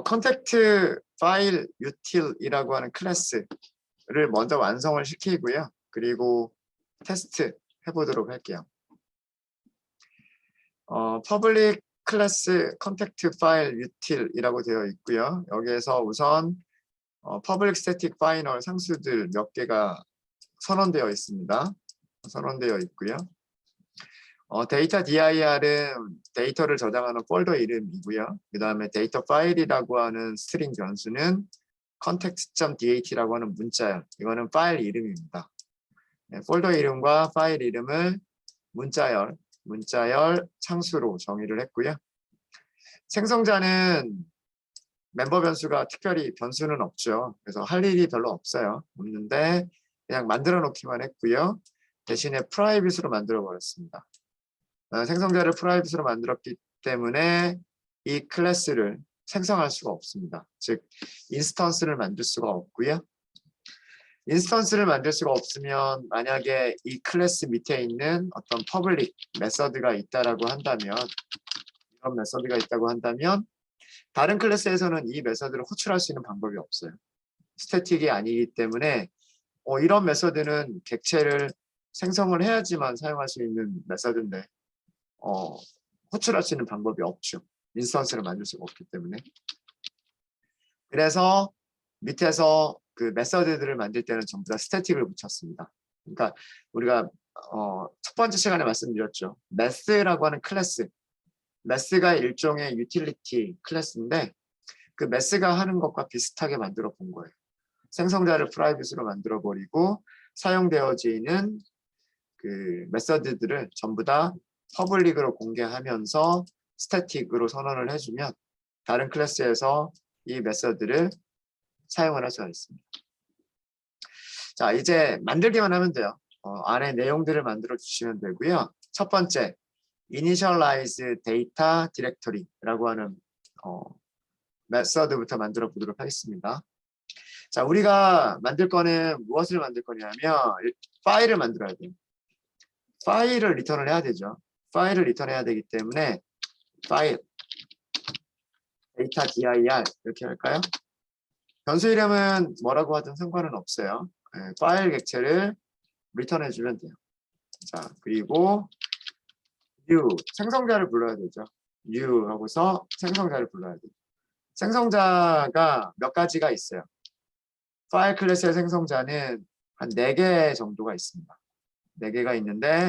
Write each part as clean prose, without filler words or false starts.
컨택트 파일 유틸이라고 하는 클래스를 먼저 완성을 시키고요. 그리고 테스트 해보도록 할게요. 퍼블릭 클래스 컨택트 파일 유틸이라고 되어 있고요. 여기에서 우선 퍼블릭 스태틱 파이널 상수들 몇 개가 선언되어 있습니다. 선언되어 있고요. 데이터 dir은 데이터를 저장하는 폴더 이름이고요. 그 다음에 데이터 파일이라고 하는 스트링 변수는 context.dat라고 하는 문자열, 이거는 파일 이름입니다. 네, 폴더 이름과 파일 이름을 문자열 창수로 정의를 했고요. 생성자는 멤버 변수가 특별히 변수는 없죠. 그래서 할 일이 별로 없는데 그냥 만들어 놓기만 했고요. 대신에 프라이빗으로 만들어 버렸습니다. 생성자를 프라이빗으로 만들었기 때문에 이 클래스를 생성할 수가 없습니다. 즉 인스턴스를 만들 수가 없고요. 인스턴스를 만들 수가 없으면 만약에 이 클래스 밑에 있는 어떤 퍼블릭 메서드가 있다라고 한다면, 이런 메서드가 있다고 한다면 다른 클래스에서는 이 메서드를 호출할 수 있는 방법이 없어요. 스태틱이 아니기 때문에 이런 메서드는 객체를 생성을 해야지만 사용할 수 있는 메서드인데 호출할 수 있는 방법이 없죠. 인스턴스를 만들 수가 없기 때문에. 그래서 밑에서 그 메서드들을 만들 때는 전부 다 스태틱을 붙였습니다. 그러니까 우리가 첫 번째 시간에 말씀드렸죠. 메스라고 하는 클래스. 메스가 일종의 유틸리티 클래스인데 그 메스가 하는 것과 비슷하게 만들어 본 거예요. 생성자를 프라이빗으로 만들어 버리고 사용되어지는 그 메서드들을 전부 다 퍼블릭으로 공개하면서 스태틱으로 선언을 해주면 다른 클래스에서 이 메서드를 사용을 할 수가 있습니다. 자, 이제 만들기만 하면 돼요. 안에 내용들을 만들어 주시면 되고요. 첫 번째, initialize data directory라고 하는 메서드부터 만들어 보도록 하겠습니다. 자, 우리가 만들 거는 무엇을 만들 거냐면 파일을 만들어야 돼요. 파일을 리턴을 해야 되죠. 파일을 리턴해야 되기 때문에 파일 데이터 dir 이렇게 할까요? 변수 이름은 뭐라고 하든 상관은 없어요. 파일 객체를 리턴해 주면 돼요. 자, 그리고 new 생성자를 불러야 되죠. new 하고서 생성자를 불러야 돼요. 생성자가 몇 가지가 있어요. 파일 클래스의 생성자는 한 4개 정도가 있습니다. 4개가 있는데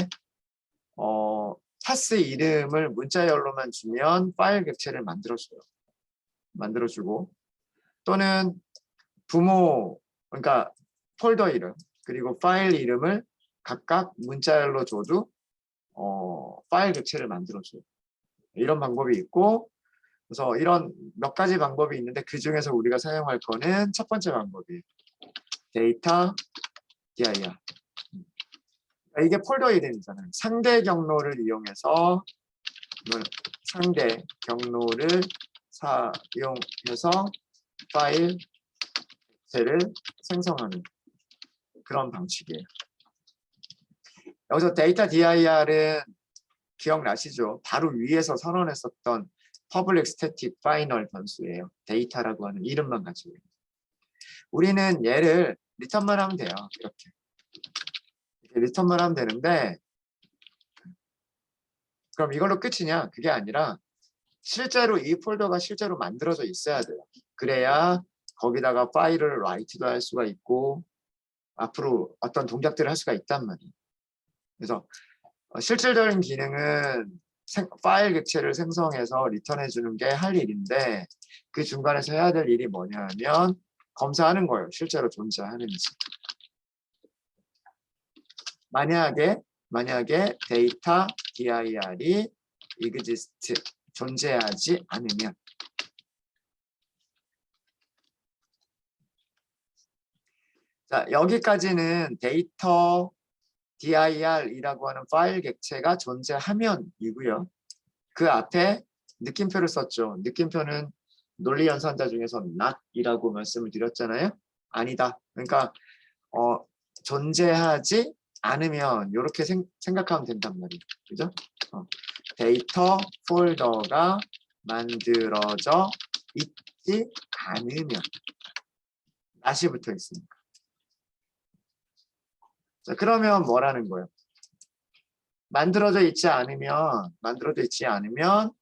파스 이름을 문자열로만 주면 파일 객체를 만들어줘요. 만들어주고 또는 부모, 그러니까 폴더 이름 그리고 파일 이름을 각각 문자열로 줘도 파일 객체를 만들어줘요. 이런 방법이 있고, 그래서 이런 몇 가지 방법이 있는데 그 중에서 우리가 사용할 거는 첫 번째 방법이에요. 데이터 dir. 이게 폴더 이름이잖아요. 상대 경로를 이용해서 상대 경로를 사용해서 파일 객체를 생성하는 그런 방식이에요. 여기서 데이터 dir은 기억나시죠? 바로 위에서 선언했었던 public static final 변수예요. 데이터라고 하는 이름만 가지고 있는. 우리는 얘를 리턴만 하면 돼요. 이렇게 리턴만 하면 되는데 그럼 이걸로 끝이냐? 그게 아니라 실제로 이 폴더가 실제로 만들어져 있어야 돼요. 그래야 거기다가 파일을 라이트도 할 수가 있고 앞으로 어떤 동작들을 할 수가 있단 말이에요. 그래서 실질적인 기능은 파일 객체를 생성해서 리턴해 주는 게 할 일인데 그 중간에서 해야 될 일이 뭐냐 하면 검사하는 거예요. 실제로 존재하는지. 만약에 데이터 dir이 exist 존재하지 않으면 자, 여기까지는 데이터 dir이라고 하는 파일 객체가 존재하면이고요. 그 앞에 느낌표를 썼죠. 느낌표는 논리 연산자 중에서 not이라고 말씀을 드렸잖아요. 아니다. 그러니까 존재하지 않으면 이렇게 생각하면 된단 말이에요. 그죠? 데이터 폴더가 만들어져 있지 않으면 not이 붙어 있으니까. 자, 그러면 뭐라는 거예요? 만들어져 있지 않으면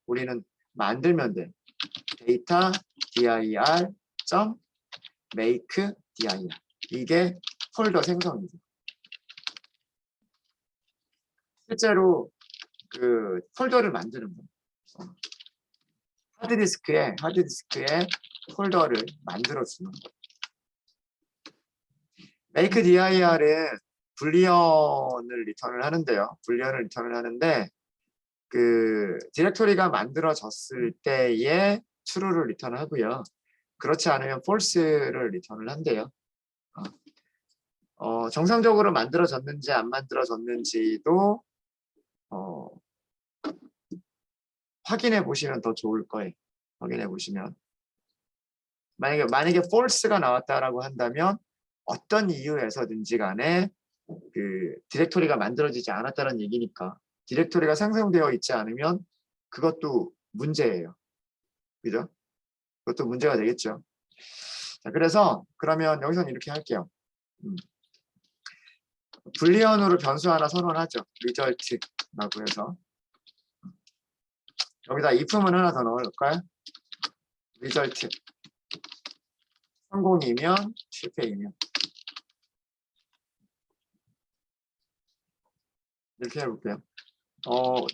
우리는 만들면 돼. 데이터 dir make dir. 이게 폴더 생성이죠. 실제로 그 폴더를 만드는 거예요. 하드디스크에 폴더를 만들어주는 거예요. make dir은 불리언을 리턴을 하는데요. 불리언을 리턴을 하는데 그 디렉토리가 만들어졌을 때에 true를 리턴을 하고요. 그렇지 않으면 false를 리턴을 한대요. 정상적으로 만들어졌는지 안 만들어졌는지도 확인해 보시면 더 좋을 거예요. 확인해 보시면 만약에 false가 나왔다라고 한다면 어떤 이유에서든지 간에 그 디렉토리가 만들어지지 않았다는 얘기니까 디렉토리가 생성되어 있지 않으면 그것도 문제예요. 그죠? 그것도 문제가 되겠죠. 자, 그래서 그러면 여기서는 이렇게 할게요. 불리언으로 변수 하나 선언하죠. result라고 해서 여기다 if문 하나 더 넣을까요? result 성공이면 실패이면 이렇게 해볼게요.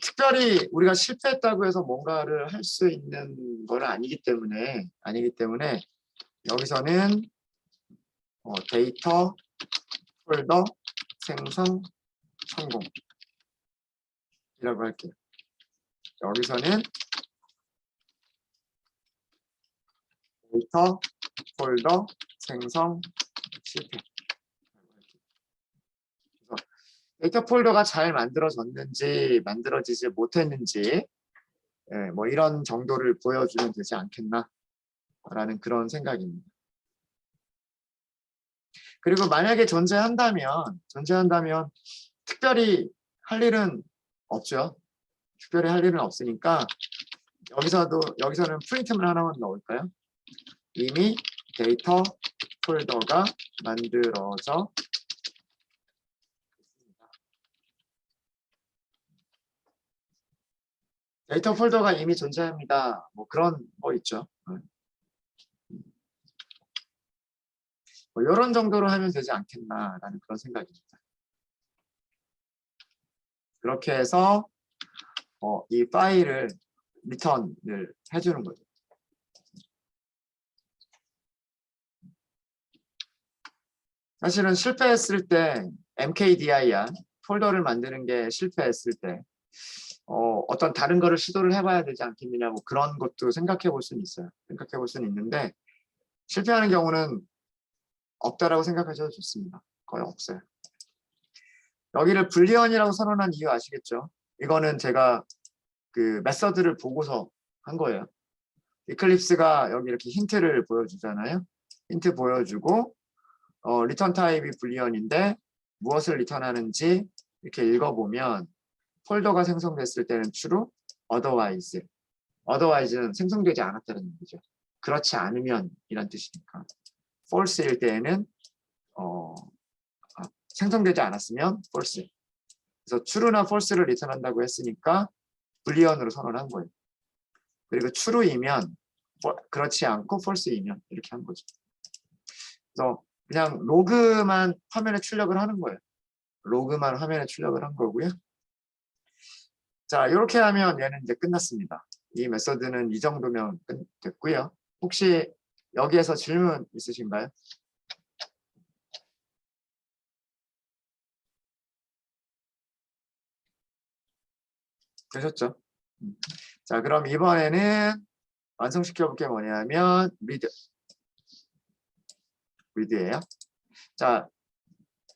특별히 우리가 실패했다고 해서 뭔가를 할 수 있는 건 아니기 때문에 여기서는 데이터 폴더 생성 성공이라고 할게요. 여기서는 데이터 폴더 생성 실패. 데이터 폴더가 잘 만들어졌는지 만들어지지 못했는지 뭐 이런 정도를 보여주면 되지 않겠나 라는 그런 생각입니다. 그리고 만약에 존재한다면 특별히 할 일은 없죠. 특별히 할 일은 없으니까 여기서는 프린트문 하나만 넣을까요? 이미 데이터 폴더가 만들어져 데이터 폴더가 이미 존재합니다. 뭐 그런 거 있죠. 뭐 이런 정도로 하면 되지 않겠나라는 그런 생각입니다. 그렇게 해서 이 파일을 리턴을 해주는 거죠. 사실은 실패했을 때 mkdir 폴더를 만드는 게 실패했을 때 어떤 다른 거를 시도를 해봐야 되지 않겠느냐고 그런 것도 생각해 볼 수는 있어요. 생각해 볼 수는 있는데 실패하는 경우는 없다라고 생각하셔도 좋습니다. 거의 없어요. 여기를 불리언이라고 선언한 이유 아시겠죠? 이거는 제가 그 메서드를 보고서 한 거예요. 이클립스가 여기 이렇게 힌트를 보여주잖아요. 힌트 보여주고 리턴 타입이 불리언인데 무엇을 리턴하는지 이렇게 읽어보면 폴더가 생성됐을 때는 true, otherwise는 생성되지 않았다는 얘기죠. 그렇지 않으면 이란 뜻이니까 false일 때에는 생성되지 않았으면 false. 그래서 true나 false를 리턴한다고 했으니까 불리언으로 선언한 거예요. 그리고 true이면 그렇지 않고 false이면 이렇게 한 거죠. 그래서 그냥 로그만 화면에 출력을 하는 거예요. 로그만 화면에 출력을 한 거고요. 자, 이렇게 하면 얘는 이제 끝났습니다. 이 메서드는 이 정도면 됐고요. 혹시 여기에서 질문 있으신가요? 되셨죠? 자, 그럼 이번에는 완성시켜 볼 게 뭐냐면 read예요. 자,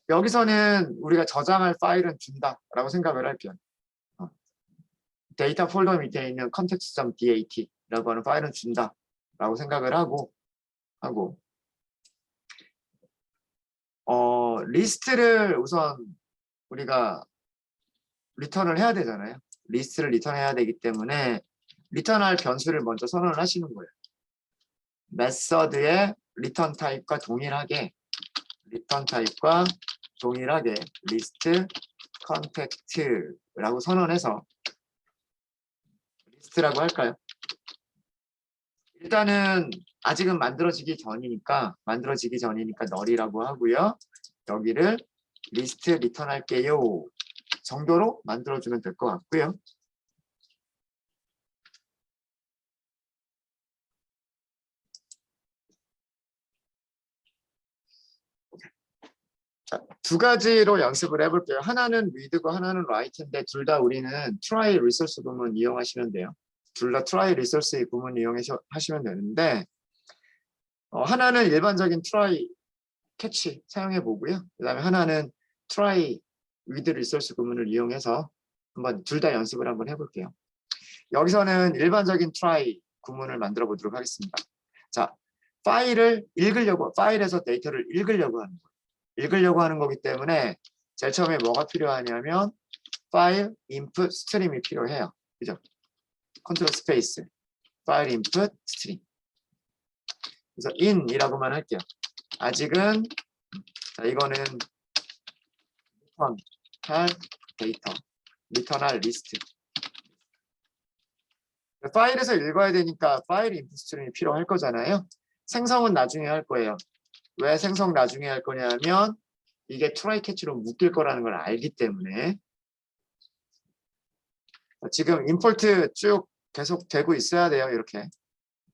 여기서는 우리가 저장할 파일은 준다라고 생각을 할게요. 데이터 폴더 밑에 있는 context.dat라고 하는 파일은 준다라고 생각을 하고 리스트를 우선 우리가 리턴을 해야 되잖아요. 리스트를 리턴해야 되기 때문에 리턴할 변수를 먼저 선언을 하시는 거예요. 메서드의 리턴 타입과 동일하게 리스트 컨택트라고 선언해서 리스트라고 할까요? 일단은 아직은 만들어지기 전이니까 널이라고 하고요. 여기를 리스트 리턴할게요 정도로 만들어주면 될 것 같고요. 자, 두 가지로 연습을 해볼게요. 하나는 read고 하나는 write인데 둘 다 우리는 try resource 구문 이용하시면 돼요. 둘 다 try resource 구문 이용하시면 되는데 하나는 일반적인 try 캐치 사용해 보고요. 그 다음에 하나는 try with resource 구문을 이용해서 한번 둘 다 연습을 한번 해볼게요. 여기서는 일반적인 try 구문을 만들어 보도록 하겠습니다. 자, 파일에서 데이터를 읽으려고 하는 거예요. 읽으려고 하는 거기 때문에 제일 처음에 뭐가 필요하냐면 파일 인풋 스트림이 필요해요. 그죠? 컨트롤 스페이스 파일 인풋 스트림. 그래서 in이라고만 할게요. 아직은 자, 이거는 리턴할 데이터, 리턴할 리스트. 파일에서 읽어야 되니까 파일 인풋 스트림이 필요할 거잖아요. 생성은 나중에 할 거예요. 왜 생성 나중에 할 거냐면 이게 try catch로 묶일 거라는 걸 알기 때문에. 지금 임포트 쭉 계속 되고 있어야 돼요. 이렇게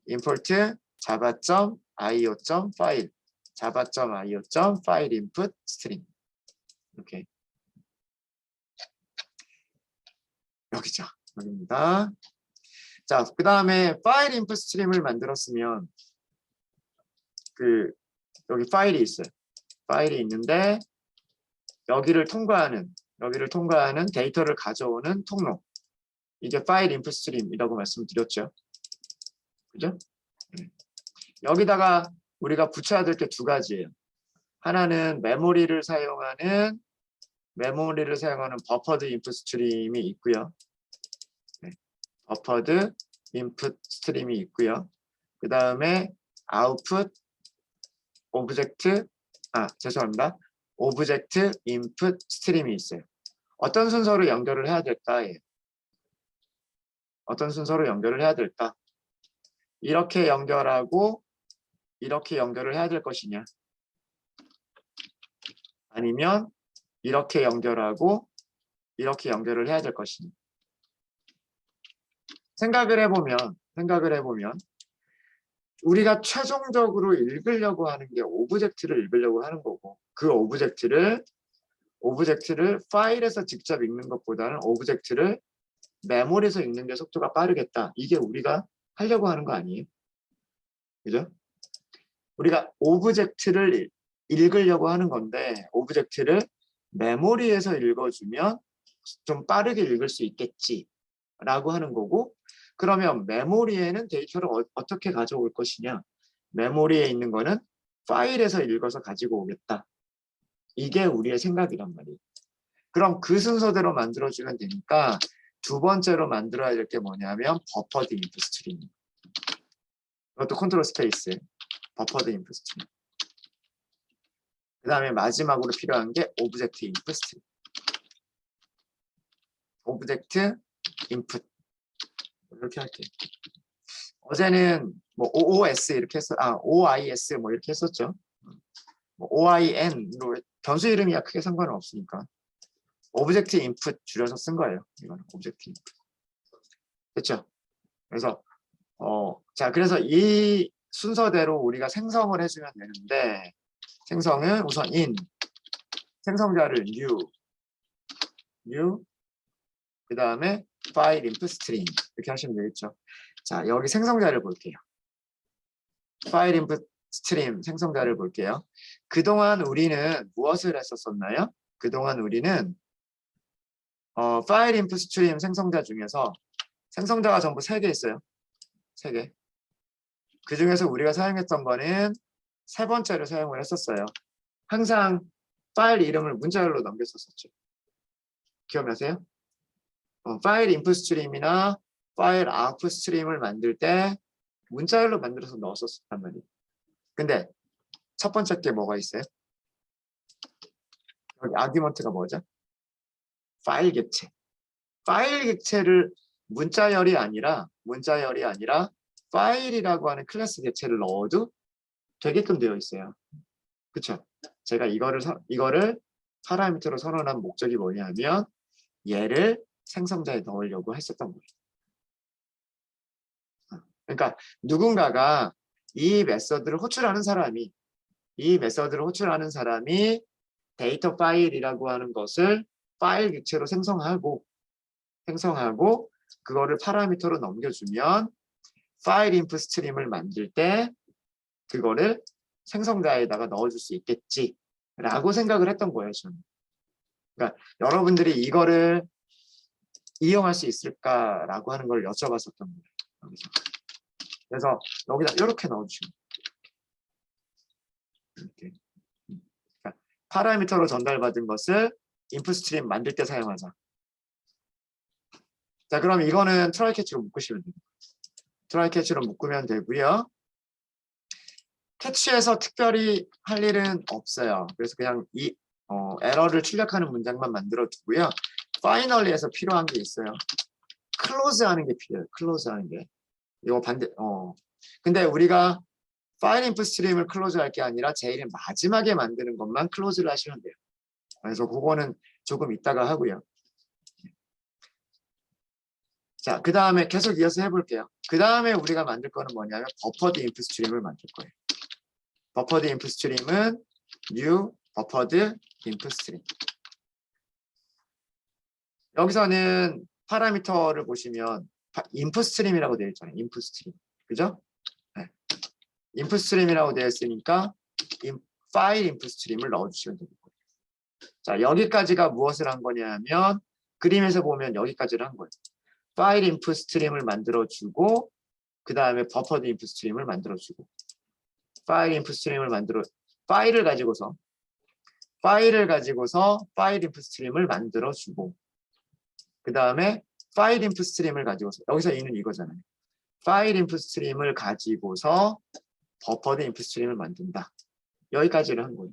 임포트 java.io.file java.io.file input string 이렇게 여기죠. 여기입니다. 자, 그 다음에 파일 인풋 스트림을 만들었으면 여기 파일이 있어요. 파일이 있는데 여기를 통과하는 데이터를 가져오는 통로. 이게 파일 인풋 스트림이라고 말씀드렸죠. 그죠? 여기다가 우리가 붙여야 될 게 두 가지예요. 하나는 메모리를 사용하는 버퍼드 인풋 스트림이 있고요. 버퍼드 인풋 스트림이 있고요. 그 다음에 아웃풋 오브젝트 인풋 스트림이 있어요. 어떤 순서로 연결을 해야 될까? 어떤 순서로 연결을 해야 될까? 이렇게 연결하고 이렇게 연결을 해야 될 것이냐? 아니면 이렇게 연결하고 이렇게 연결을 해야 될 것이냐? 생각을 해보면 우리가 최종적으로 읽으려고 하는 게 오브젝트를 읽으려고 하는 거고 그 오브젝트를 파일에서 직접 읽는 것보다는 오브젝트를 메모리에서 읽는 게 속도가 빠르겠다. 이게 우리가 하려고 하는 거 아니에요? 그죠? 우리가 오브젝트를 읽으려고 하는 건데 오브젝트를 메모리에서 읽어주면 좀 빠르게 읽을 수 있겠지라고 하는 거고 그러면 메모리에는 데이터를 어떻게 가져올 것이냐? 메모리에 있는 거는 파일에서 읽어서 가지고 오겠다. 이게 우리의 생각이란 말이에요. 그럼 그 순서대로 만들어주면 되니까 두 번째로 만들어야 될 게 뭐냐면 버퍼드 인풋 스트림. 이것도 컨트롤 스페이스 버퍼드 인풋 스트림. 그 다음에 마지막으로 필요한 게 오브젝트 인풋 스트림. 오브젝트 인풋 이렇게 할게요. 어제는 뭐 OOS 이렇게 OIS 뭐 이렇게 했었죠. 뭐 OIN으로 변수 이름이야 크게 상관은 없으니까 오브젝트 인풋 줄여서 쓴 거예요. 이거는 오브젝트 인풋. 됐죠? 그래서 자 그래서 이 순서대로 우리가 생성을 해주면 되는데 생성은 우선 생성자를 new 그 다음에 파일 인풋 스트림 이렇게 하시면 되겠죠. 자 여기 생성자를 볼게요. 파일 인풋 스트림 생성자를 볼게요. 그동안 우리는 무엇을 했었나요? 그동안 우리는 파일 인풋 스트림 생성자 중에서 생성자가 전부 3개 있어요. 3개. 그 중에서 우리가 사용했던 거는 세 번째로 사용을 했었어요. 항상 파일 이름을 문자열로 넘겼었죠. 기억나세요? 파일 인풋 스트림이나 파일 아웃풋 스트림을 만들 때 문자열로 만들어서 넣었었단 말이에요. 근데 첫 번째 게 뭐가 있어요? 여기 아규먼트가 뭐죠? 파일 객체. 파일 객체를 문자열이 아니라 파일이라고 하는 클래스 객체를 넣어도 되게끔 되어 있어요. 그쵸? 제가 이거를 파라미터로 선언한 목적이 뭐냐면 얘를 생성자에 넣으려고 했었던 거예요. 그러니까 누군가가 이 메서드를 호출하는 사람이 데이터 파일이라고 하는 것을 파일 객체로 생성하고 그거를 파라미터로 넘겨주면 파일 인풋 스트림을 만들 때 그거를 생성자에다가 넣어줄 수 있겠지라고 생각을 했던 거예요, 저는. 그러니까 여러분들이 이거를 이용할 수 있을까라고 하는 걸 여쭤봤었던 거예요. 여기서. 그래서 여기다 이렇게 넣어주시면 이렇게. 그러니까 파라미터로 전달받은 것을 인풋 스트림 만들 때 사용하자. 자, 그럼 이거는 트라이 캐치로 묶으시면 됩니다. 트라이 캐치로 묶으면 되고요. 캐치에서 특별히 할 일은 없어요. 그래서 그냥 이 에러를 출력하는 문장만 만들어 두고요. 파이널리에서 필요한 게 있어요. 클로즈 하는 게 필요해요. 클로즈 하는 게. 이거 근데 우리가 파일 인풋 스트림을 클로즈 할 게 아니라 제일 마지막에 만드는 것만 클로즈를 하시면 돼요. 그래서 그거는 조금 이따가 하고요. 자, 그 다음에 계속 이어서 해볼게요. 그 다음에 우리가 만들 거는 뭐냐면 버퍼드 인풋 스트림을 만들 거예요. 버퍼드 인풋 스트림은 new 버퍼드 인풋 스트림. 여기서는 파라미터를 보시면 인풋 스트림이라고 되어 있잖아요. 인풋 스트림. 그죠? 네. 인풋 스트림이라고 되어 있으니까 파일 인풋 스트림을 넣어주시면 됩니다. 자, 여기까지가 무엇을 한 거냐면 그림에서 보면 여기까지를 한 거예요. 파일 인풋 스트림을 만들어주고 그 다음에 버퍼드 인풋 스트림을 만들어주고 파일 인풋 스트림을 파일을 가지고서 파일 인풋 스트림을 만들어주고 그 다음에 파일 인풋 스트림을 가지고서 여기서 이는 이거잖아요. 파일 인풋 스트림을 가지고서 버퍼드 인풋 스트림을 만든다. 여기까지를 한 거예요.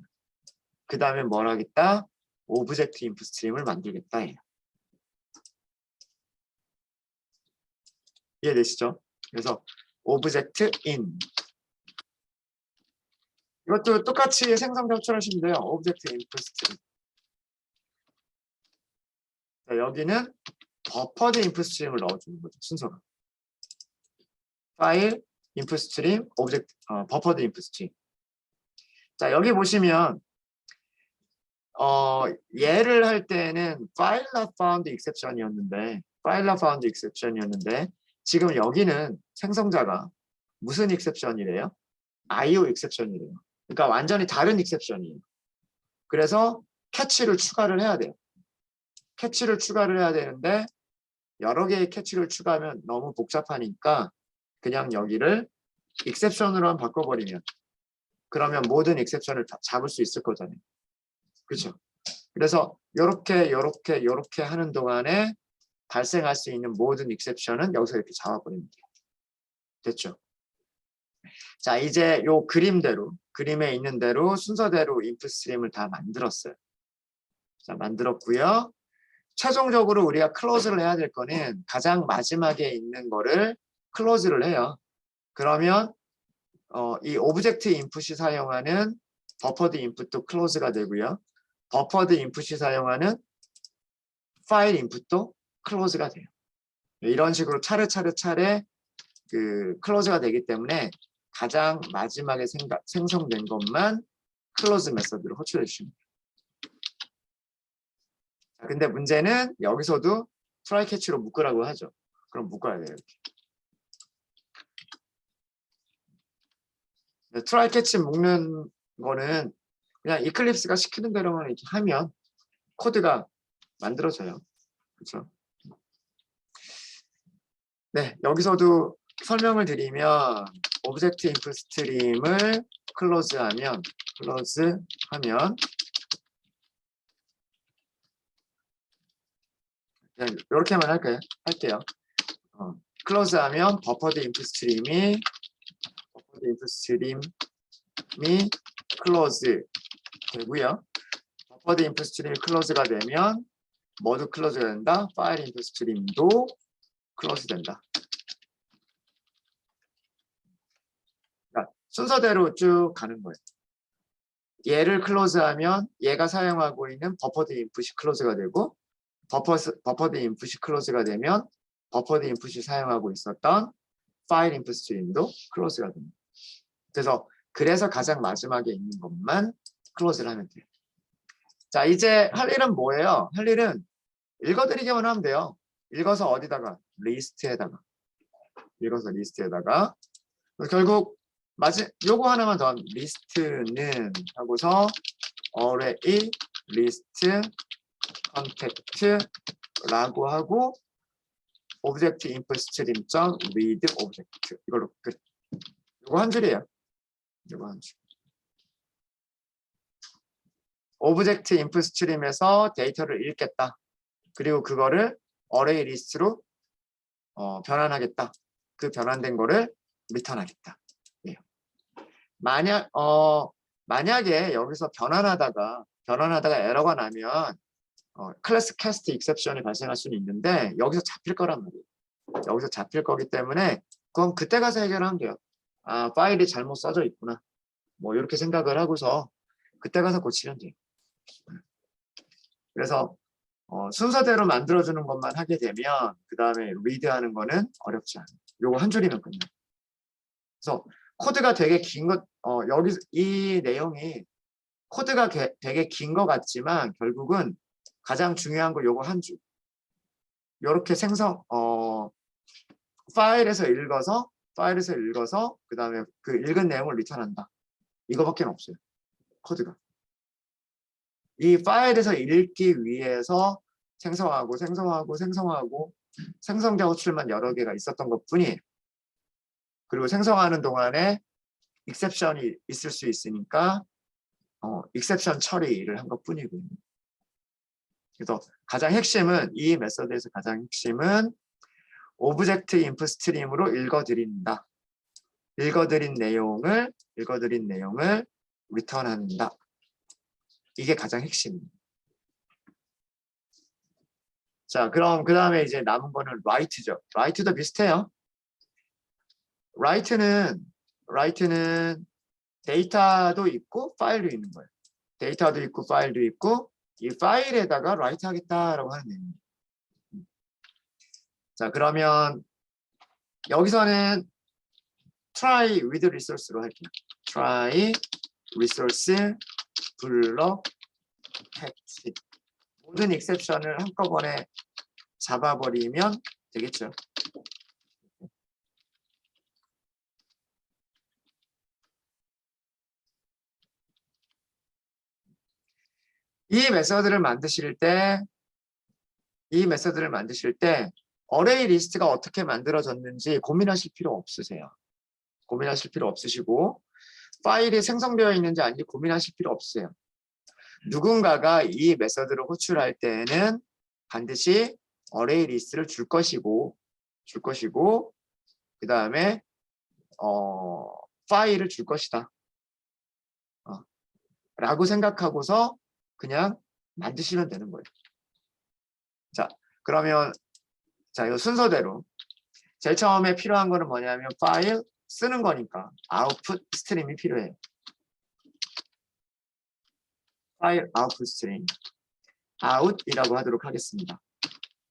그 다음에 뭘 하겠다? 오브젝트 인풋 스트림을 만들겠다. 해요. 이해되시죠? 그래서 오브젝트 인 이것도 똑같이 생성자 호출하시면 돼요. 오브젝트 인풋 스트림. 자, 여기는 버퍼드 인풋 스트림을 넣어주는 거죠. 순서가. 파일 인풋 스트림, 오브젝트 버퍼드 인풋 스트림. 자, 여기 보시면 얘를 할 때는 file not found exception이었는데 지금 여기는 생성자가 무슨 exception이래요? IO exception이래요. 그러니까 완전히 다른 exception이에요. 그래서 캐치를 추가를 해야 돼요. 캐치를 추가를 해야 되는데 여러 개의 캐치를 추가하면 너무 복잡하니까 그냥 여기를 exception으로만 바꿔버리면 그러면 모든 exception을 다 잡을 수 있을 거잖아요. 그렇죠? 그래서 이렇게 하는 동안에 발생할 수 있는 모든 exception은 여기서 이렇게 잡아버리면 돼요. 됐죠? 자, 이제 요 그림에 있는 대로 순서대로 인풋 스트림을 다 만들었어요. 자, 만들었고요. 최종적으로 우리가 클로즈를 해야 될 거는 가장 마지막에 있는 거를 클로즈를 해요. 그러면 이 오브젝트 인풋이 사용하는 버퍼드 인풋도 클로즈가 되고요. 버퍼드 인풋이 사용하는 파일 인풋도 클로즈가 돼요. 이런 식으로 차례 그 클로즈가 되기 때문에 가장 마지막에 생성된 것만 클로즈 메서드로 호출해 주시면 돼요. 근데 문제는 여기서도 트라이 캐치로 묶으라고 하죠. 그럼 묶어야 돼요. 이렇게. 트라이 캐치 묶는 거는 그냥 이클립스가 시키는 대로만 이렇게 하면 코드가 만들어져요. 그렇죠? 네, 여기서도 설명을 드리면 오브젝트 인풋 스트림을 클로즈하면 그냥 이렇게만 할게요. 클로즈하면 버퍼드 인풋 스트림이 버퍼드 인풋 스트림이 클로즈 되고요. 버퍼드 인풋 스트림이 클로즈가 되면 모두 클로즈가 된다. 파일 인풋 스트림도 클로즈 된다. 그러니까 순서대로 쭉 가는 거예요. 얘를 클로즈하면 얘가 사용하고 있는 버퍼드 인풋이 클로즈가 되고 버퍼드 인풋이 클로즈가 되면 버퍼드 인풋이 사용하고 있었던 파일 인풋 스트림도 클로즈가 됩니다. 그래서 가장 마지막에 있는 것만 클로즈를 하면 돼요. 자, 이제 할 일은 뭐예요? 할 일은 읽어드리기만 하면 돼요. 읽어서 어디다가? 리스트에다가. 읽어서 리스트에다가. 결국 요거 하나만 더 하면 리스트는 하고서 array 리스트 컨택트라고 하고 object input stream read object 이걸로 끝. 이거 한 줄이에요. 이거 한 줄. object input stream에서 데이터를 읽겠다. 그리고 그거를 array 리스트로 변환하겠다. 그 변환된 거를 리턴하겠다. 예. 만약에 여기서 변환하다가 에러가 나면 클래스 캐스트 익셉션이 발생할 수는 있는데 여기서 잡힐 거란 말이에요. 여기서 잡힐 거기 때문에 그건 그때 가서 해결하면 돼요. 아, 파일이 잘못 써져 있구나. 뭐 이렇게 생각을 하고서 그때 가서 고치면 돼요. 그래서 순서대로 만들어주는 것만 하게 되면 그 다음에 리드하는 거는 어렵지 않아요. 요거 한 줄이면 끝나요. 그래서 코드가 되게 긴 것, 여기서 이 내용이 코드가 되게 긴 것 같지만 결국은 가장 중요한 거 요거 한 줄. 요렇게 파일에서 읽어서 그 다음에 그 읽은 내용을 리턴한다. 이거밖에 없어요. 코드가. 이 파일에서 읽기 위해서 생성하고 생성자 호출만 여러 개가 있었던 것 뿐이에요. 그리고 생성하는 동안에 익셉션이 있을 수 있으니까 익셉션 처리를 한 것 뿐이고요. 그래서 이 메서드에서 가장 핵심은 오브젝트 인풋 스트림으로 읽어드린다. 읽어드린 내용을 리턴한다. 이게 가장 핵심입니다. 자, 그럼 그 다음에 이제 남은 거는 write죠. write도 비슷해요. write는 데이터도 있고 파일도 있는 거예요. 데이터도 있고 파일도 있고 이 파일에다가 write 하겠다라고 하는 내용입니다. 자, 그러면 여기서는 try with resource로 할게요. try resource 블럭 catch 모든 익셉션을 한꺼번에 잡아버리면 되겠죠. 이 메서드를 만드실 때 어레이 리스트가 어떻게 만들어졌는지 고민하실 필요 없으세요. 고민하실 필요 없으시고 파일이 생성되어 있는지 아닌지 고민하실 필요 없어요. 누군가가 이 메서드를 호출할 때는 반드시 어레이 리스트를 줄 것이고 그 다음에 파일을 줄 것이다 라고 생각하고서 그냥 만드시면 되는 거예요. 자, 그러면 이 순서대로 제일 처음에 필요한 거는 뭐냐면 파일 쓰는 거니까 아웃풋 스트림이 필요해요. 파일 아웃풋 스트림 아웃이라고 하도록 하겠습니다.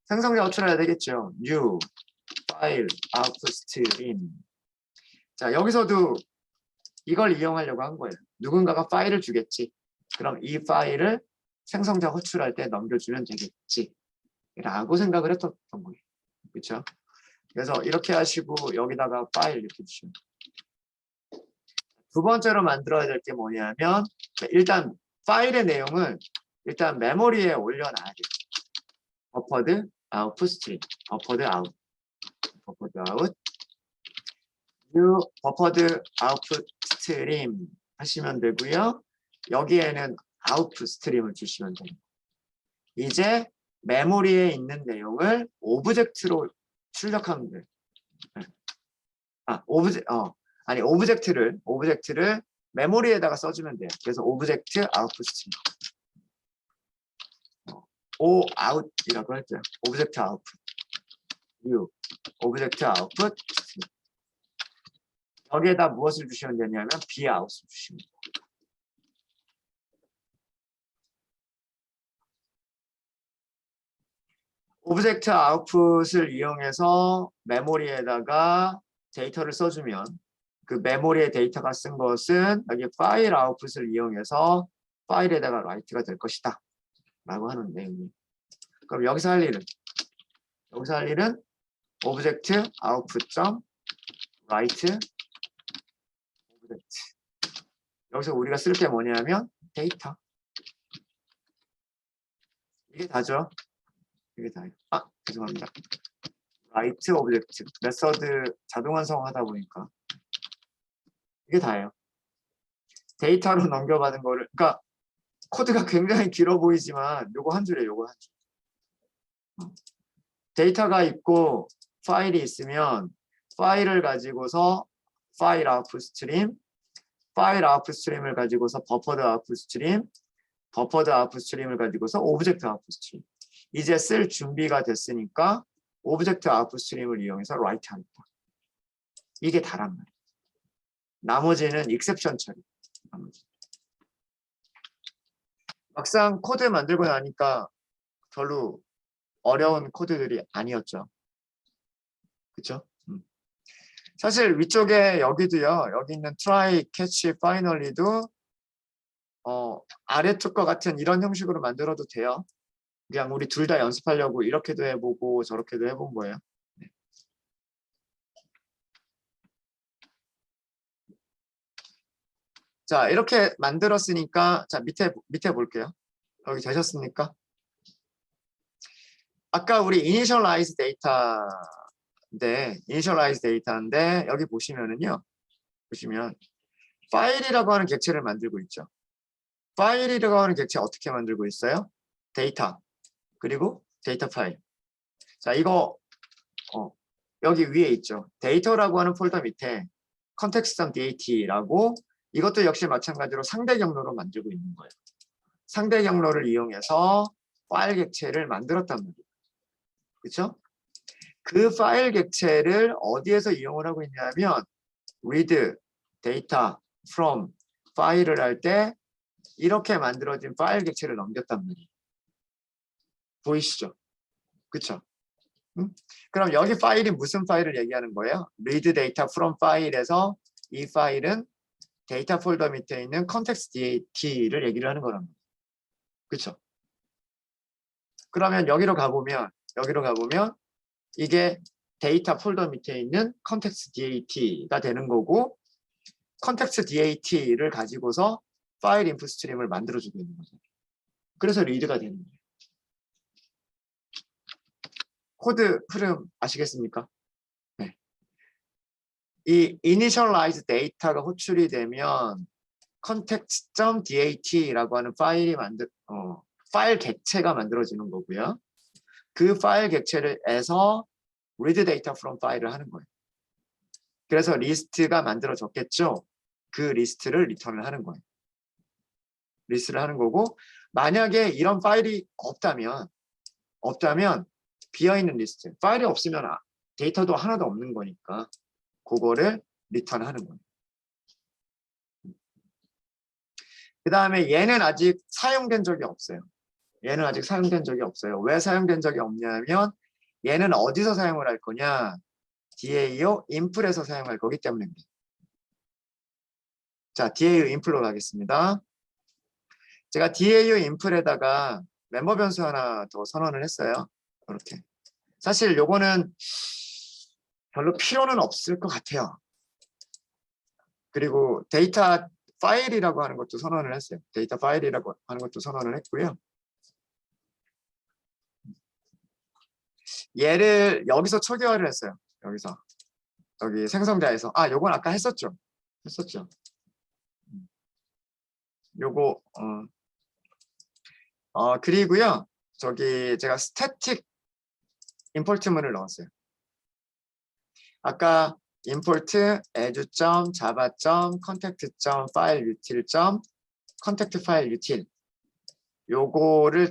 생성자 호출해야 되겠죠. new 파일 아웃풋 스트림. 자, 여기서도 이걸 이용하려고 한 거예요. 누군가가 파일을 주겠지. 그럼 이 파일을 생성자 호출할 때 넘겨주면 되겠지 라고 생각을 했던 거예요. 그렇죠? 그래서 이렇게 하시고 여기다가 파일 이렇게 주시면 두 번째로 만들어야 될 게 뭐냐면 일단 파일의 내용을 일단 메모리에 올려놔야 돼요. 버퍼드 아웃풋 스트림 버퍼드 아웃 new 버퍼드 아웃풋 스트림 하시면 되고요. 여기에는 아웃풋 스트림을 주시면 됩니다. 이제 메모리에 있는 내용을 오브젝트로 출력하면 돼요. 아니 오브젝트를 메모리에다가 써주면 돼요. 그래서 오브젝트 아웃풋 스트림. 오 아웃이라고 할게요. 오브젝트 아웃풋. U 오브젝트 아웃풋 스트림. 여기에다 무엇을 주시면 되냐면 B 아웃을 주시면 돼요. 오브젝트 아웃풋을 이용해서 메모리에다가 데이터를 써주면 그 메모리에 데이터가 쓴 것은 여기 파일 아웃풋을 이용해서 파일에다가 라이트가 될 것이다 라고 하는 내용이에요. 그럼 여기서 할 일은 오브젝트 아웃풋 점 라이트 오브젝트. 여기서 우리가 쓸 게 뭐냐면 데이터. 이게 다죠. 이게 다예요. 아 죄송합니다. 라이트 오브젝트 메서드 자동 완성하다 보니까 이게 다예요. 데이터로 넘겨받은 거를 그러니까 코드가 굉장히 길어 보이지만 요거 한 줄이에요. 요거 한 줄. 데이터가 있고 파일이 있으면 파일을 가지고서 파일 아웃풋 스트림, 파일 아웃풋 스트림을 가지고서 버퍼드 아웃풋 스트림, 버퍼드 아웃풋 스트림을 가지고서 오브젝트 아웃풋 스트림. 이제 쓸 준비가 됐으니까 오브젝트 아웃풋 스트림을 이용해서 라이트 합니다. 이게 다란 말이에요. 나머지는 익셉션 처리. 막상 코드 만들고 나니까 별로 어려운 코드들이 아니었죠. 그쵸? 사실 위쪽에 여기도요. 여기 있는 try, catch, finally도 아래쪽과 같은 이런 형식으로 만들어도 돼요. 그냥 우리 둘 다 연습하려고 이렇게도 해보고 저렇게도 해본 거예요. 네. 자, 이렇게 만들었으니까 자 밑에 볼게요. 여기 되셨습니까? 아까 우리 initialize 데이터인데 여기 보시면 파일이라고 하는 객체를 만들고 있죠. 파일이라고 하는 객체 어떻게 만들고 있어요? 데이터 그리고 데이터 파일. 자, 이거 여기 위에 있죠. 데이터라고 하는 폴더 밑에 context.dat라고 이것도 역시 마찬가지로 상대 경로로 만들고 있는 거예요. 상대 경로를 이용해서 파일 객체를 만들었단 말이에요. 그렇죠? 그 파일 객체를 어디에서 이용을 하고 있냐면 read data from 파일을 할 때 이렇게 만들어진 파일 객체를 넘겼단 말이에요. 보이시죠? 그쵸? 그럼 여기 파일이 무슨 파일을 얘기하는 거예요? read data from 파일에서 이 파일은 데이터 폴더 밑에 있는 context DAT를 얘기를 하는 거란 말이에요. 그쵸? 그러면 여기로 가보면 이게 데이터 폴더 밑에 있는 context DAT가 되는 거고 context DAT를 가지고서 파일 인풋 스트림을 만들어주고 있는 거죠. 그래서 리드가 되는 거예요. 코드 흐름 아시겠습니까? 네. 이 initialize 데이터가 호출이 되면 context.dat라고 하는 파일 객체가 만들어지는 거고요. 그 파일 객체에서 read data from 파일을 하는 거예요. 그래서 리스트가 만들어졌겠죠. 그 리스트를 리턴을 하는 거예요. 리스트를 하는 거고 만약에 이런 파일이 없다면 비어있는 리스트 파일이 없으면 데이터도 하나도 없는 거니까 그거를 리턴하는 거예요. 그 다음에 얘는 아직 사용된 적이 없어요. 왜 사용된 적이 없냐면 얘는 어디서 사용을 할 거냐 DAO 인풋에서 사용할 거기 때문입니다. 자, DAO 인풋로 가겠습니다. 제가 DAO 인풋에다가 멤버 변수 하나 더 선언을 했어요. 이렇게. 사실 요거는 별로 필요는 없을 것 같아요. 그리고 데이터 파일이라고 하는 것도 선언을 했어요. 데이터 파일이라고 하는 것도 선언을 했고요. 얘를 여기서 초기화를 했어요. 여기 생성자에서. 요건 아까 했었죠. 요거 그리고요. 저기 제가 스태틱 임포트문을 넣었어요. 아까 import as.java.contact.fileutil.contact_file_util 요거를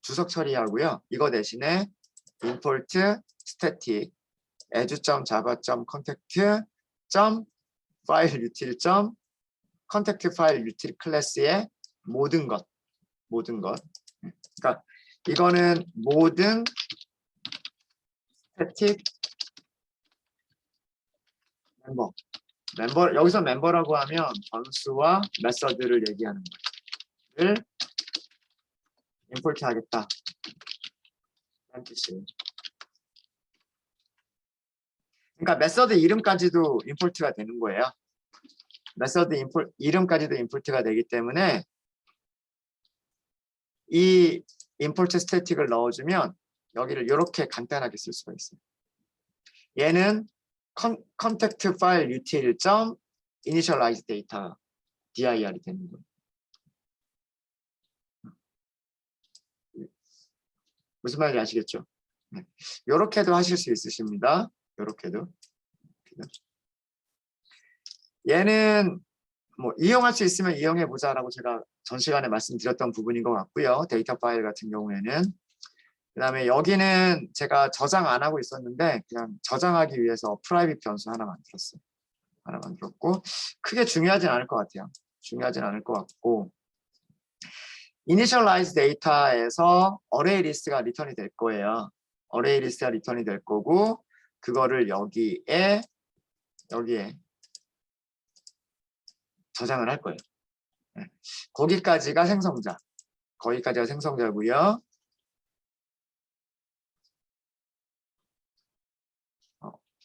주석 처리하고요. 이거 대신에 import static as.java.contact.fileutil.contact_file_util 클래스의 모든 것. 그러니까 이거는 모든 static 멤버 여기서 멤버라고 하면 변수와 메서드를 얘기하는 거를 임포트 하겠다. 그러니까 메서드 이름까지도 임포트가 되는 거예요. 메서드 이름까지도 임포트가 되기 때문에 이 임포트 스태틱을 넣어주면 여기를 이렇게 간단하게 쓸 수가 있어요. 얘는 contact file util initialize data dir이 되는 거예요. 무슨 말인지 아시겠죠? 네. 이렇게도 하실 수 있으십니다. 이렇게도. 얘는 뭐 이용할 수 있으면 이용해 보자라고 제가 전 시간에 말씀드렸던 부분인 것 같고요. 데이터 파일 같은 경우에는. 그다음에 여기는 제가 저장 안 하고 있었는데 그냥 저장하기 위해서 프라이빗 변수 하나 만들었어요. 하나 만들었고 크게 중요하진 않을 것 같아요. 중요하진 않을 것 같고 initialize data에서 array list가 리턴이 될 거예요. array list가 리턴이 될 거고 그거를 여기에 저장을 할 거예요. 네. 거기까지가 생성자고요.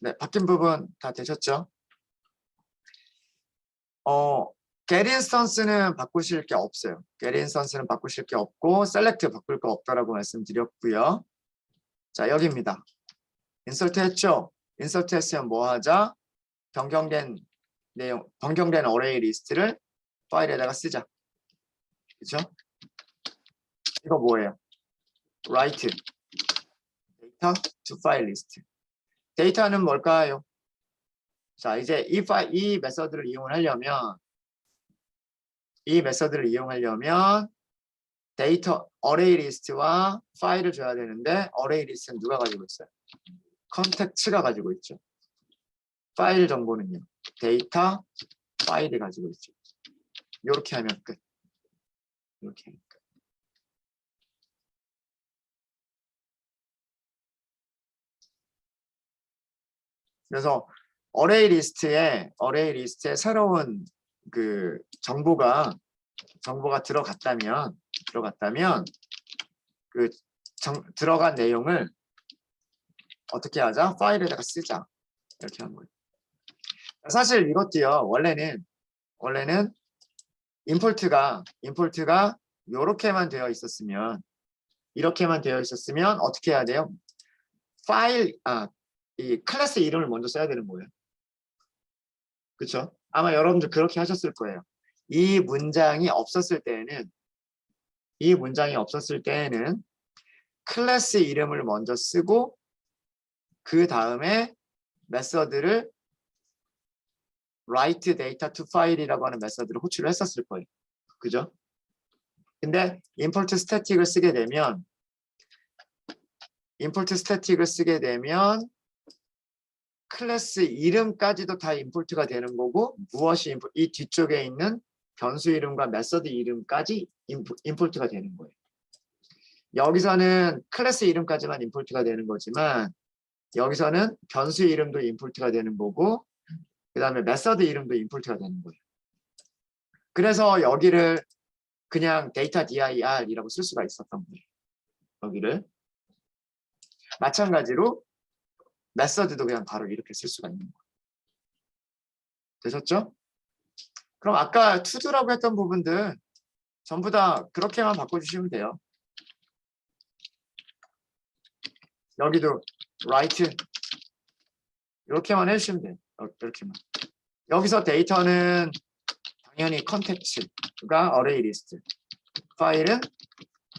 네, 바뀐 부분 다 되셨죠? get instance는 바꾸실 게 없어요. get instance는 바꾸실 게 없고 select 바꿀 거 없다라고 말씀드렸고요. 자, 여기입니다. insert 했죠? insert 했으면 뭐 하자? 변경된 array 리스트를 파일에다가 쓰자. 그렇죠? 이거 뭐예요? write data to file list. 데이터는 뭘까요? 자, 이제 이 메서드를 이용하려면 데이터 array 리스트와 파일을 줘야 되는데 array 리스트는 누가 가지고 있어요? 컨텍츠가 가지고 있죠. 파일 정보는요. 데이터 파일이 가지고 있죠. 이렇게 하면 끝. 이렇게 하면 끝. 그래서 array 리스트에 새로운 그 정보가 들어갔다면 그 들어간 내용을 어떻게 하자? 파일에다가 쓰자. 이렇게 하는 거예요. 사실 이것도요. 원래는 임포트가 이렇게만 되어 있었으면 어떻게 해야 돼요? 이 클래스 이름을 먼저 써야 되는 거예요. 그렇죠? 아마 여러분들 그렇게 하셨을 거예요. 이 문장이 없었을 때에는 클래스 이름을 먼저 쓰고 그 다음에 메서드를 write data to file이라고 하는 메서드를 호출을 했었을 거예요. 그죠? 근데 import static을 쓰게 되면 클래스 이름까지도 다 임포트가 되는 거고 무엇이 이 뒤쪽에 있는 변수 이름과 메서드 이름까지 임포트가 되는 거예요. 여기서는 클래스 이름까지만 임포트가 되는 거지만 여기서는 변수 이름도 임포트가 되는 거고 그 다음에 메서드 이름도 임포트가 되는 거예요. 그래서 여기를 그냥 데이터 dir이라고 쓸 수가 있었던 거예요. 여기를 마찬가지로 메서드도 그냥 바로 이렇게 쓸 수가 있는 거예요. 되셨죠? 그럼 아까 to도라고 했던 부분들 전부 다 그렇게만 바꿔주시면 돼요. 여기도 write 이렇게만 해주시면 돼요. 이렇게만. 여기서 데이터는 당연히 컨텍츠가 array 리스트. 파일은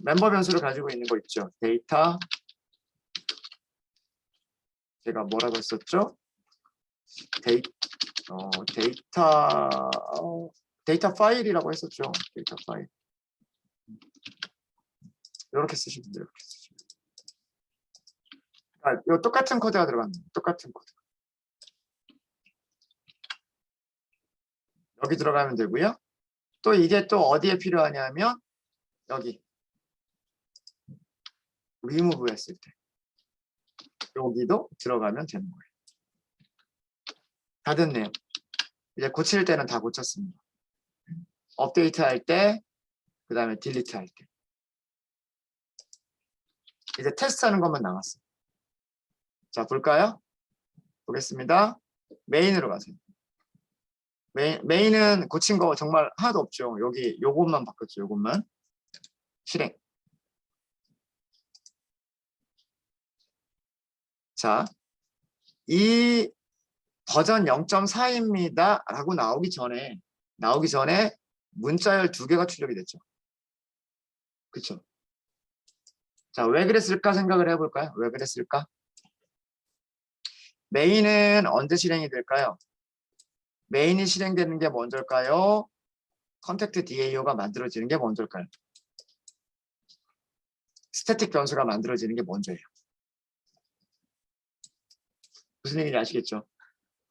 멤버 변수를 가지고 있는 거 있죠. 데이터 제가 뭐라고 했었죠? 데이, 데이터 데이터 파일이라고 했었죠. 데이터 파일. 이렇게 쓰시면 돼요. 이렇게 쓰시면. 아, 이 똑같은 코드가 들어갑니다. 똑같은 코드. 여기 들어가면 되고요. 또 이게 또 어디에 필요하냐면 여기 리무브 했을 때 여기도 들어가면 되는 거예요. 다 됐네요. 이제 고칠 때는 다 고쳤습니다. 업데이트 할 때, 그 다음에 딜리트 할 때. 이제 테스트 하는 것만 남았어요. 자, 볼까요? 보겠습니다. 메인으로 가세요. 메인은 고친 거 정말 하나도 없죠. 여기 요것만 바꿨죠. 요것만. 실행. 자, 이 버전 0.4입니다. 라고 나오기 전에 문자열 2개가 출력이 됐죠. 그쵸? 자, 왜 그랬을까 생각을 해볼까요? 왜 그랬을까? 메인은 언제 실행이 될까요? 메인이 실행되는 게 먼저일까요? 컨택트 DAO가 만들어지는 게 먼저일까요? 스태틱 변수가 만들어지는 게 먼저예요. 무슨 얘기인지 아시겠죠?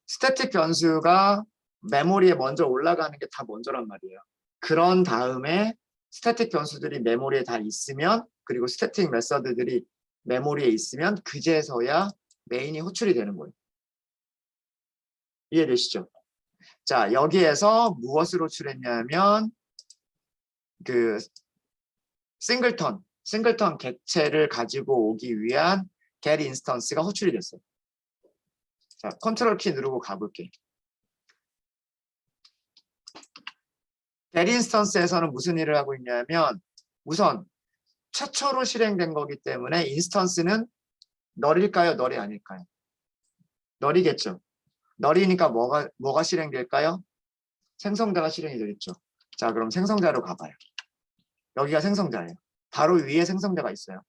스태틱 변수가 메모리에 먼저 올라가는 게 다 먼저란 말이에요. 그런 다음에 스태틱 변수들이 메모리에 다 있으면, 그리고 스태틱 메서드들이 메모리에 있으면 그제서야 메인이 호출이 되는 거예요. 이해되시죠? 자, 여기에서 무엇을 호출했냐면 그 싱글턴 객체를 가지고 오기 위한 get 인스턴스가 호출이 됐어요. 자, 컨트롤 키 누르고 가볼게요. get 인스턴스에서는 무슨 일을 하고 있냐면 우선 최초로 실행된 거기 때문에 인스턴스는 널일까요? 널이 아닐까요? 널이겠죠. 널이니까 뭐가 실행될까요? 생성자가 실행이 되겠죠. 자, 그럼 생성자로 가봐요. 여기가 생성자예요. 바로 위에 생성자가 있어요.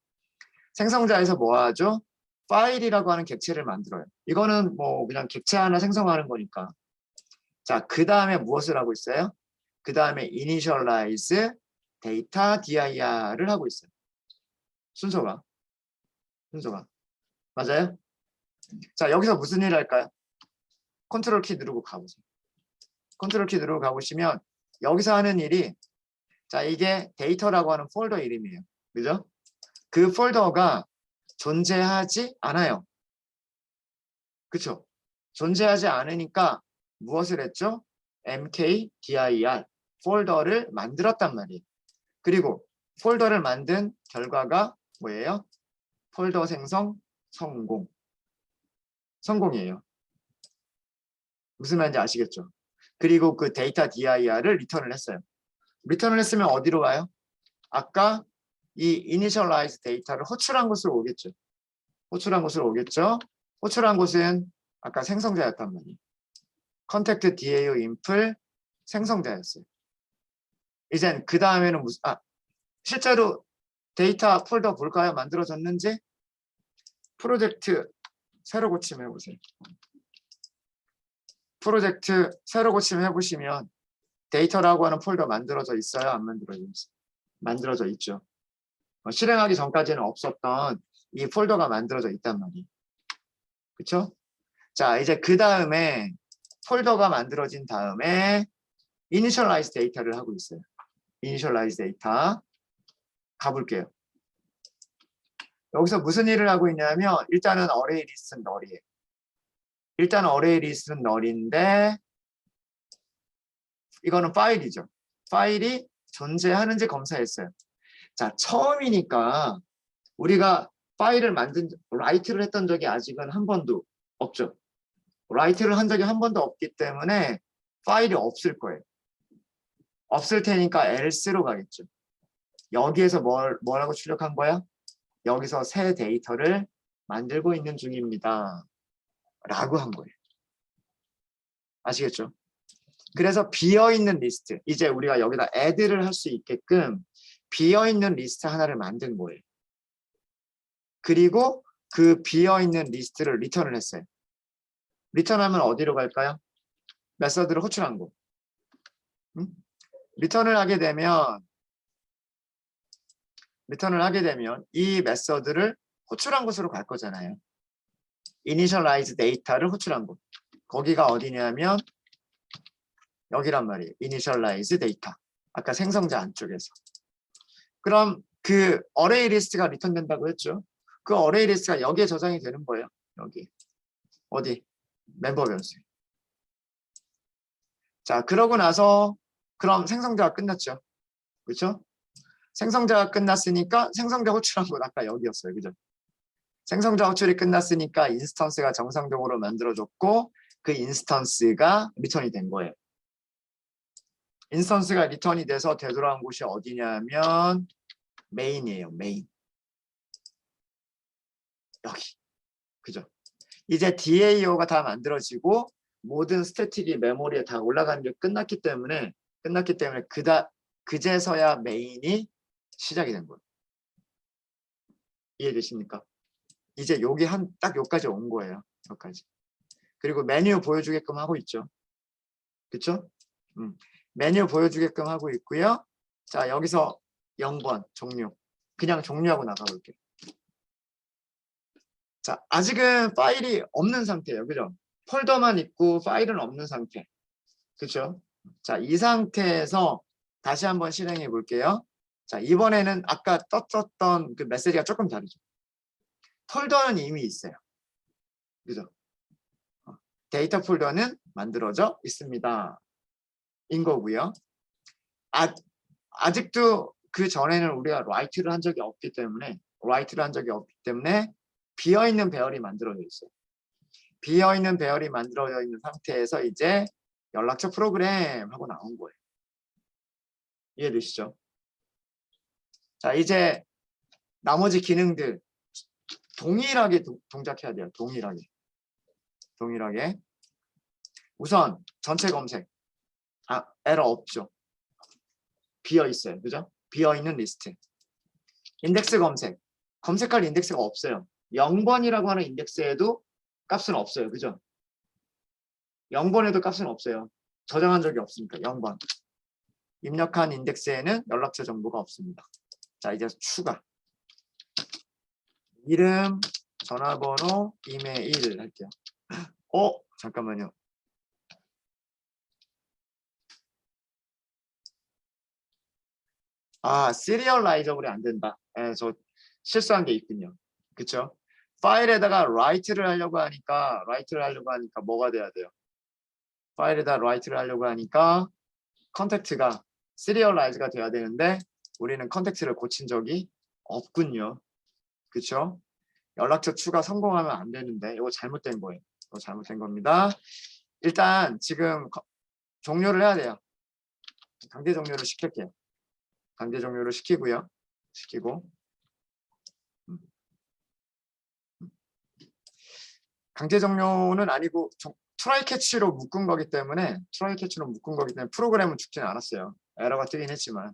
생성자에서 뭐 하죠? 파일이라고 하는 객체를 만들어요. 이거는 뭐 그냥 객체 하나 생성하는 거니까. 자, 그 다음에 무엇을 하고 있어요? 그 다음에 initialize data dir를 하고 있어요. 순서가. 맞아요? 자, 여기서 무슨 일을 할까요? 컨트롤 키 누르고 가보세요. 컨트롤 키 누르고 가보시면 여기서 하는 일이, 자, 이게 데이터라고 하는 폴더 이름이에요. 그죠? 그 폴더가 존재하지 않아요. 그쵸? 존재하지 않으니까 무엇을 했죠? mkdir 폴더를 만들었단 말이에요. 그리고 폴더를 만든 결과가 뭐예요? 폴더 생성 성공이에요. 무슨 말인지 아시겠죠? 그리고 그 데이터 dir을 리턴을 했어요. 리턴을 했으면 어디로 가요? 아까 이 initialize 데이터를 호출한 곳으로 오겠죠. 호출한 곳은 아까 생성자였단 말이에요. contact DAO input 생성자였어요. 이젠 그 다음에는 실제로 데이터 폴더 볼까요? 만들어졌는지? 프로젝트 새로 고침 해보세요. 프로젝트 새로 고침 해보시면 데이터라고 하는 폴더 만들어져 있어요? 안 만들어져 있어요? 만들어져 있죠. 실행하기 전까지는 없었던 이 폴더가 만들어져 있단 말이에요. 그렇죠? 자, 이제 그 다음에 폴더가 만들어진 다음에 initialize 데이터를 하고 있어요. initialize 데이터 가볼게요. 여기서 무슨 일을 하고 있냐면 일단은 array list는 널이에요. 일단 array list는 널인데 이거는 파일이죠. 파일이 존재하는지 검사했어요. 자, 처음이니까 우리가 파일을 라이트를 했던 적이 아직은 한 번도 없죠. 라이트를 한 적이 한 번도 없기 때문에 파일이 없을 거예요. 없을 테니까 else로 가겠죠. 여기에서 뭐라고 출력한 거야? 여기서 새 데이터를 만들고 있는 중입니다. 라고 한 거예요. 아시겠죠? 그래서 비어있는 리스트, 이제 우리가 여기다 add를 할 수 있게끔 비어있는 리스트 하나를 만든 거예요. 그리고 그 비어있는 리스트를 리턴을 했어요. 리턴하면 어디로 갈까요? 메서드를 호출한 곳. 리턴을 하게 되면 이 메서드를 호출한 곳으로 갈 거잖아요. initialize data를 호출한 곳. 거기가 어디냐면 여기란 말이에요. initialize data. 아까 생성자 안쪽에서. 그럼 그 array 리스트가 리턴된다고 했죠. 그 array 리스트가 여기에 저장이 되는 거예요. 여기. 어디? 멤버 변수에. 자, 그러고 나서 그럼 생성자가 끝났죠. 그렇죠? 생성자가 끝났으니까 생성자 호출한 건 아까 여기였어요. 그죠? 생성자 호출이 끝났으니까 인스턴스가 정상적으로 만들어졌고 그 인스턴스가 리턴이 된 거예요. 인스턴스가 리턴이 돼서 되돌아온 곳이 어디냐면 메인이에요. 메인. 여기. 그죠? 이제 DAO가 다 만들어지고 모든 스태틱이 메모리에 다 올라가는 게 끝났기 때문에 그제서야 메인이 시작이 된 거예요. 이해되십니까? 이제 여기 딱 여기까지 온 거예요. 여기까지. 그리고 메뉴 보여주게끔 하고 있죠. 그렇죠? 메뉴 보여주게끔 하고 있고요. 자, 여기서 0번 종료. 그냥 종료하고 나가볼게요. 자, 아직은 파일이 없는 상태예요. 그죠? 폴더만 있고 파일은 없는 상태. 그렇죠? 자, 이 상태에서 다시 한번 실행해 볼게요. 자, 이번에는 아까 떴었던 그 메시지가 조금 다르죠. 폴더는 이미 있어요. 그죠? 데이터 폴더는 만들어져 있습니다. 인 거고요. 아직도 그 전에는 우리가 라이트를 한 적이 없기 때문에 비어있는 배열이 만들어져 있어요. 비어있는 배열이 만들어져 있는 상태에서 이제 연락처 프로그램 하고 나온 거예요. 이해되시죠? 자, 이제 나머지 기능들 동일하게 동작해야 돼요. 동일하게. 우선 전체 검색. 에러 없죠. 비어 있어요. 그죠? 비어 있는 리스트. 인덱스 검색. 검색할 인덱스가 없어요. 0번이라고 하는 인덱스에도 값은 없어요. 그죠? 0번에도 값은 없어요. 저장한 적이 없으니까 0번. 입력한 인덱스에는 연락처 정보가 없습니다. 자, 이제 추가. 이름, 전화번호, 이메일 할게요. 잠깐만요. 시리얼라이저블이 안 된다. 저 실수한 게 있군요. 그쵸? 파일에다가 write를 하려고 하니까 뭐가 돼야 돼요? 파일에다 write를 하려고 하니까 컨택트가 시리얼라이즈가 돼야 되는데 우리는 컨택트를 고친 적이 없군요. 그쵸? 연락처 추가 성공하면 안 되는데 이거 잘못된 거예요. 이거 잘못된 겁니다. 일단 지금 종료를 해야 돼요. 강제 종료를 시킬게요. 강제 종료를 시키고요. 강제 종료는 아니고 트라이 캐치로 묶은 거기 때문에 프로그램은 죽지는 않았어요. 에러가 뜨긴 했지만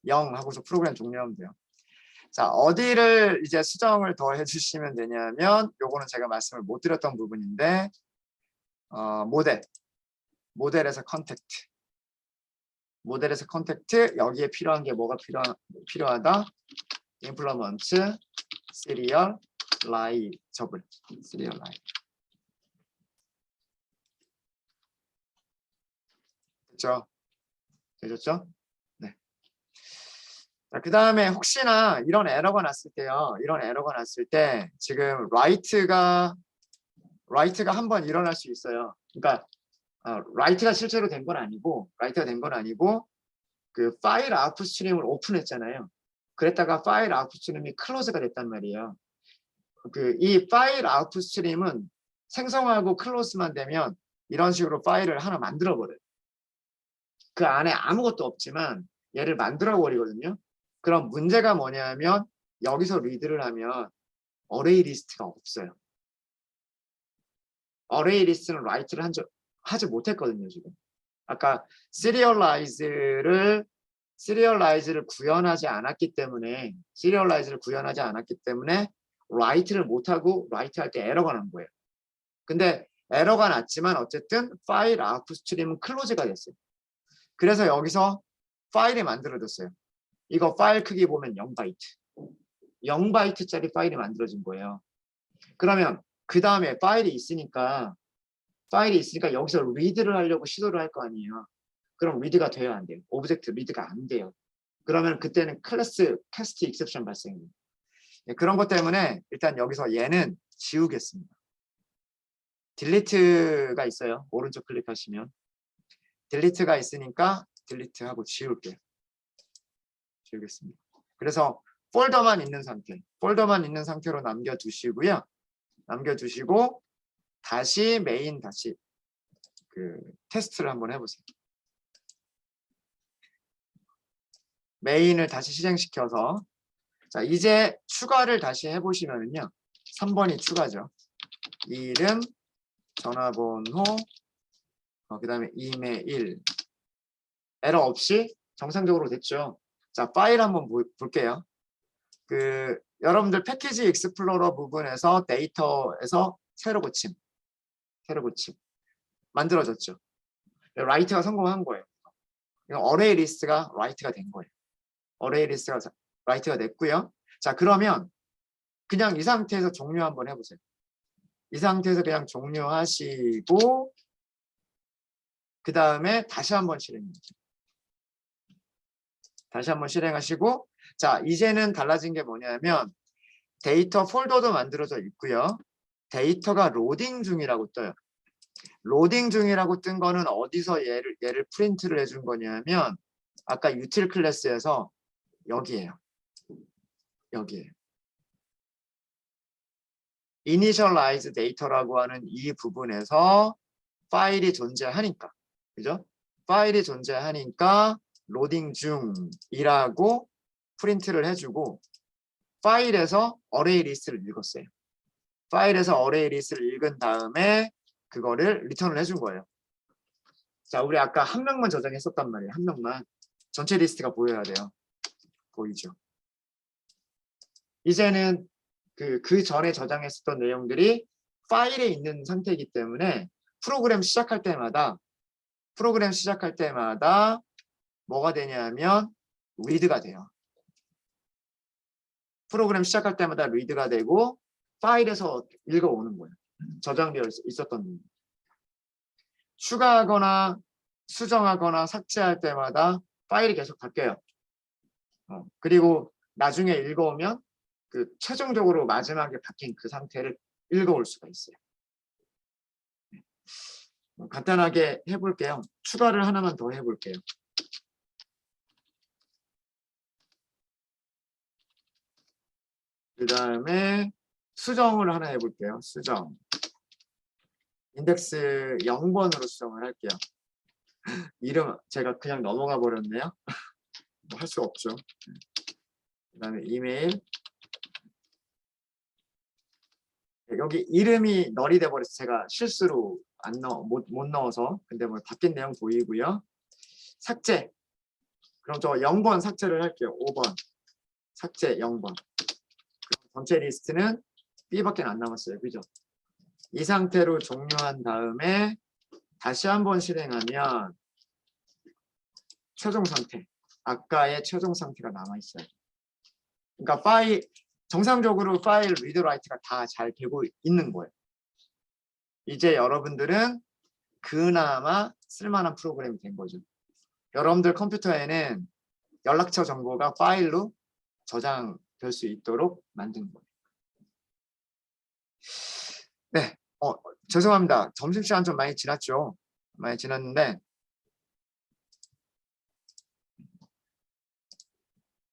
0 하고서 프로그램 종료하면 돼요. 자, 어디를 이제 수정을 더 해주시면 되냐면 요거는 제가 말씀을 못 드렸던 부분인데 모델에서 컨택트 여기에 필요한 게 뭐가 필요하다? 임플리먼트 시리얼라이저블 되셨죠? 네. 자, 그 다음에 혹시나 이런 에러가 났을 때요. 지금 라이트가 한번 일어날 수 있어요. 그러니까 라이트가 실제로 된 건 아니고 그 파일 아웃풋 스트림을 오픈했잖아요. 그랬다가 파일 아웃풋 스트림이 클로즈가 됐단 말이에요. 이 파일 아웃풋 스트림은 생성하고 클로즈만 되면 이런 식으로 파일을 하나 만들어 버려요. 그 안에 아무것도 없지만 얘를 만들어 버리거든요. 그럼 문제가 뭐냐면 여기서 리드를 하면 어레이 리스트가 없어요. 어레이 리스트는 라이트를 하지 못했거든요. 지금 아까 시리얼라이즈를 구현하지 않았기 때문에 라이트를 못하고 라이트 할 때 에러가 난 거예요. 근데 에러가 났지만 어쨌든 파일 아웃스트림은 클로즈가 됐어요. 그래서 여기서 파일이 만들어졌어요. 이거 파일 크기 보면 0바이트. 0바이트짜리 파일이 만들어진 거예요. 그러면 그 다음에 파일이 있으니까 여기서 리드를 하려고 시도를 할 거 아니에요. 그럼 리드가 돼요, 안 돼요? 오브젝트 리드가 안 돼요. 그러면 그때는 클래스 캐스트 익셉션 발생해요. 네, 그런 것 때문에 일단 여기서 얘는 지우겠습니다. 딜리트가 있어요. 오른쪽 클릭하시면 딜리트가 있으니까 딜리트하고 지울게요. 지우겠습니다. 그래서 폴더만 있는 상태로 남겨두시고요. 남겨두시고 다시 메인 다시 그 테스트를 한번 해보세요. 메인을 다시 실행시켜서 자 이제 추가를 다시 해보시면은요. 3번이 추가죠. 이름, 전화번호, 그 다음에 이메일 에러 없이 정상적으로 됐죠. 자 파일 한번 볼게요. 그 여러분들 패키지 익스플로러 부분에서 데이터에서 새로 고침 만들어졌죠. 라이트가 성공한 거예요. 어레이 리스트가 라이트가 된 거예요. 어레이 리스트가 라이트가 됐고요. 자 그러면 그냥 이 상태에서 종료 한번 해보세요. 이 상태에서 그냥 종료하시고 그 다음에 다시 한번 실행하시고 자 이제는 달라진 게 뭐냐면 데이터 폴더도 만들어져 있고요. 데이터가 로딩 중이라고 떠요. 로딩 중이라고 뜬 거는 어디서 얘를 프린트를 해준 거냐면 아까 util 클래스에서 여기에요. initialize data라고 하는 이 부분에서 파일이 존재하니까 그죠? 파일이 존재하니까 로딩 중이라고 프린트를 해주고 파일에서 어레이 리스트를 읽었어요. 파일에서 어레이 리스트를 읽은 다음에 그거를 리턴을 해준 거예요. 자, 우리 아까 한 명만 저장했었단 말이에요. 한 명만. 전체 리스트가 보여야 돼요. 보이죠? 이제는 그 전에 저장했었던 내용들이 파일에 있는 상태이기 때문에 프로그램 시작할 때마다 뭐가 되냐면 리드가 돼요. 프로그램 시작할 때마다 리드가 되고 파일에서 읽어오는 거예요. 저장되어 있었던 내용. 추가하거나 수정하거나 삭제할 때마다 파일이 계속 바뀌어요. 그리고 나중에 읽어오면 그 최종적으로 마지막에 바뀐 그 상태를 읽어올 수가 있어요. 간단하게 해볼게요. 추가를 하나만 더 해볼게요. 그 다음에 수정을 하나 해볼게요. 수정. 인덱스 0번으로 수정을 할게요. 이름 제가 그냥 넘어가 버렸네요. 뭐 할 수 없죠. 그 다음에 이메일. 여기 이름이 널이 돼버려서 제가 실수로 못 넣어서 근데 뭐 바뀐 내용 보이고요. 삭제. 그럼 저 0번 삭제를 할게요. 5번. 삭제 0번. 전체 리스트는 B밖에 안 남았어요. 그죠? 이 상태로 종료한 다음에 다시 한번 실행하면 최종 상태. 아까의 최종 상태가 남아있어요. 그러니까 정상적으로 파일 리드 라이트가 다 잘 되고 있는 거예요. 이제 여러분들은 그나마 쓸만한 프로그램이 된 거죠. 여러분들 컴퓨터에는 연락처 정보가 파일로 저장될 수 있도록 만든 거예요. 네, 죄송합니다. 점심시간 좀 많이 지났죠. 많이 지났는데